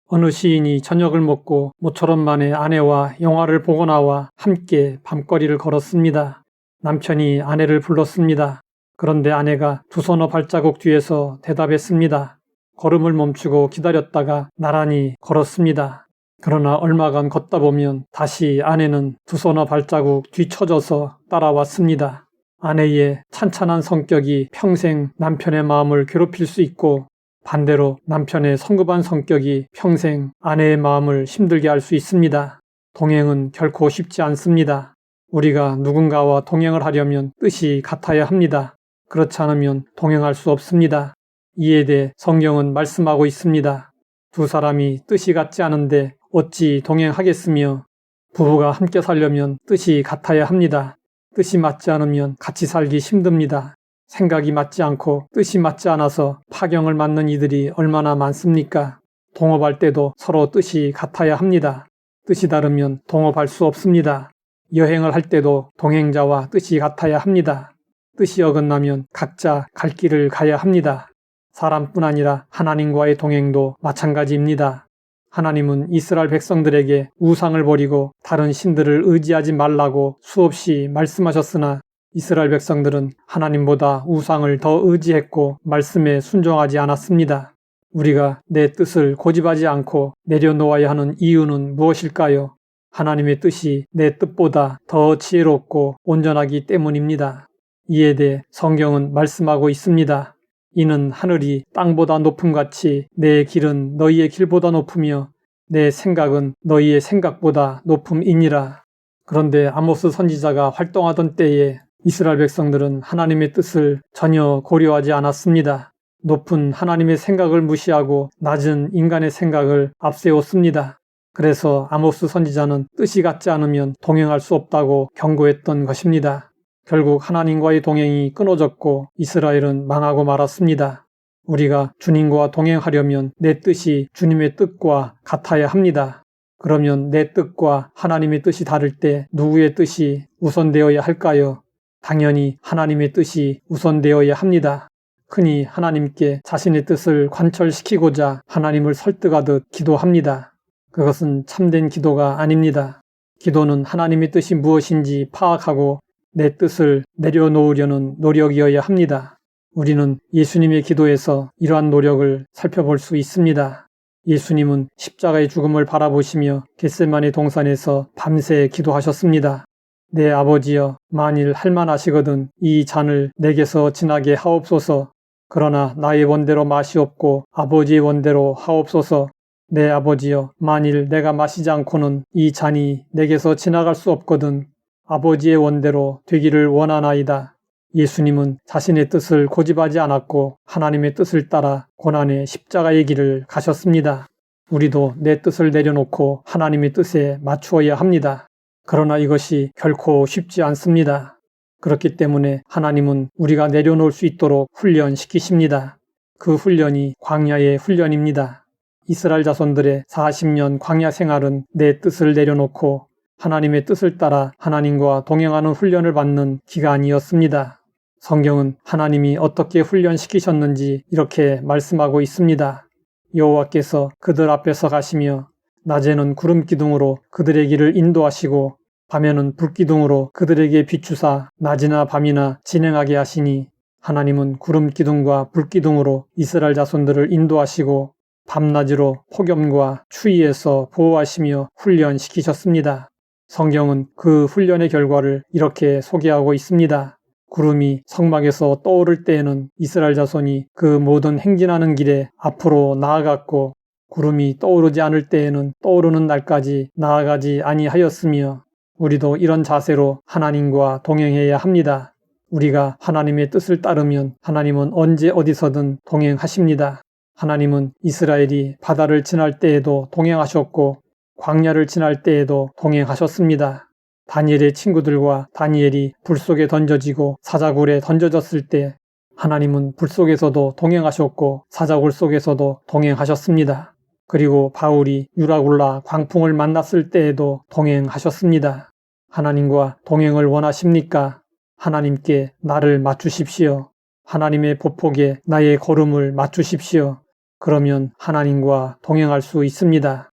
어느 시인이 저녁을 먹고 모처럼 만에 아내와 영화를 보고 나와 함께 밤거리를 걸었습니다. 남편이 아내를 불렀습니다. 그런데 아내가 두 서너 발자국 뒤에서 대답했습니다. 걸음을 멈추고 기다렸다가 나란히 걸었습니다. 그러나 얼마간 걷다 보면 다시 아내는 두 서너 발자국 뒤처져서 따라왔습니다. 아내의 찬찬한 성격이 평생 남편의 마음을 괴롭힐 수 있고, 반대로 남편의 성급한 성격이 평생 아내의 마음을 힘들게 할 수 있습니다. 동행은 결코 쉽지 않습니다. 우리가 누군가와 동행을 하려면 뜻이 같아야 합니다. 그렇지 않으면 동행할 수 없습니다. 이에 대해 성경은 말씀하고 있습니다. 두 사람이 뜻이 같지 않은데 어찌 동행하겠으며, 부부가 함께 살려면 뜻이 같아야 합니다. 뜻이 맞지 않으면 같이 살기 힘듭니다. 생각이 맞지 않고 뜻이 맞지 않아서 파경을 맞는 이들이 얼마나 많습니까? 동업할 때도 서로 뜻이 같아야 합니다. 뜻이 다르면 동업할 수 없습니다. 여행을 할 때도 동행자와 뜻이 같아야 합니다. 뜻이 어긋나면 각자 갈 길을 가야 합니다. 사람뿐 아니라 하나님과의 동행도 마찬가지입니다. 하나님은 이스라엘 백성들에게 우상을 버리고 다른 신들을 의지하지 말라고 수없이 말씀하셨으나 이스라엘 백성들은 하나님보다 우상을 더 의지했고 말씀에 순종하지 않았습니다. 우리가 내 뜻을 고집하지 않고 내려놓아야 하는 이유는 무엇일까요? 하나님의 뜻이 내 뜻보다 더 지혜롭고 온전하기 때문입니다. 이에 대해 성경은 말씀하고 있습니다. 이는 하늘이 땅보다 높음같이 내 길은 너희의 길보다 높으며 내 생각은 너희의 생각보다 높음이니라. 그런데 아모스 선지자가 활동하던 때에 이스라엘 백성들은 하나님의 뜻을 전혀 고려하지 않았습니다. 높은 하나님의 생각을 무시하고 낮은 인간의 생각을 앞세웠습니다. 그래서 아모스 선지자는 뜻이 같지 않으면 동행할 수 없다고 경고했던 것입니다. 결국 하나님과의 동행이 끊어졌고 이스라엘은 망하고 말았습니다. 우리가 주님과 동행하려면 내 뜻이 주님의 뜻과 같아야 합니다. 그러면 내 뜻과 하나님의 뜻이 다를 때 누구의 뜻이 우선되어야 할까요? 당연히 하나님의 뜻이 우선되어야 합니다. 흔히 하나님께 자신의 뜻을 관철시키고자 하나님을 설득하듯 기도합니다. 그것은 참된 기도가 아닙니다. 기도는 하나님의 뜻이 무엇인지 파악하고 내 뜻을 내려놓으려는 노력이어야 합니다. 우리는 예수님의 기도에서 이러한 노력을 살펴볼 수 있습니다. 예수님은 십자가의 죽음을 바라보시며 겟세마네 동산에서 밤새 기도하셨습니다. 내 아버지여, 만일 할만하시거든 이 잔을 내게서 지나게 하옵소서. 그러나 나의 원대로 마시옵고 아버지의 원대로 하옵소서. 내 아버지여, 만일 내가 마시지 않고는 이 잔이 내게서 지나갈 수 없거든 아버지의 원대로 되기를 원하나이다. 예수님은 자신의 뜻을 고집하지 않았고 하나님의 뜻을 따라 고난의 십자가의 길을 가셨습니다. 우리도 내 뜻을 내려놓고 하나님의 뜻에 맞추어야 합니다. 그러나 이것이 결코 쉽지 않습니다. 그렇기 때문에 하나님은 우리가 내려놓을 수 있도록 훈련시키십니다. 그 훈련이 광야의 훈련입니다. 이스라엘 자손들의 40년 광야 생활은 내 뜻을 내려놓고 하나님의 뜻을 따라 하나님과 동행하는 훈련을 받는 기간이었습니다. 성경은 하나님이 어떻게 훈련시키셨는지 이렇게 말씀하고 있습니다. 여호와께서 그들 앞에서 가시며 낮에는 구름 기둥으로 그들의 길을 인도하시고 밤에는 불 기둥으로 그들에게 비추사 낮이나 밤이나 진행하게 하시니, 하나님은 구름 기둥과 불 기둥으로 이스라엘 자손들을 인도하시고 밤낮으로 폭염과 추위에서 보호하시며 훈련시키셨습니다. 성경은 그 훈련의 결과를 이렇게 소개하고 있습니다. 구름이 성막에서 떠오를 때에는 이스라엘 자손이 그 모든 행진하는 길에 앞으로 나아갔고, 구름이 떠오르지 않을 때에는 떠오르는 날까지 나아가지 아니하였으며, 우리도 이런 자세로 하나님과 동행해야 합니다. 우리가 하나님의 뜻을 따르면 하나님은 언제 어디서든 동행하십니다. 하나님은 이스라엘이 바다를 지날 때에도 동행하셨고 광야를 지날 때에도 동행하셨습니다. 다니엘의 친구들과 다니엘이 불 속에 던져지고 사자굴에 던져졌을 때 하나님은 불 속에서도 동행하셨고 사자굴 속에서도 동행하셨습니다. 그리고 바울이 유라굴라 광풍을 만났을 때에도 동행하셨습니다. 하나님과 동행을 원하십니까? 하나님께 나를 맞추십시오. 하나님의 보폭에 나의 걸음을 맞추십시오. 그러면 하나님과 동행할 수 있습니다.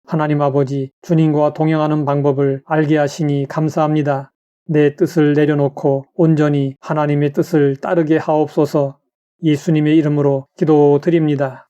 하나님 아버지, 주님과 동행하는 방법을 알게 하시니 감사합니다. 내 뜻을 내려놓고 온전히 하나님의 뜻을 따르게 하옵소서. 예수님의 이름으로 기도드립니다.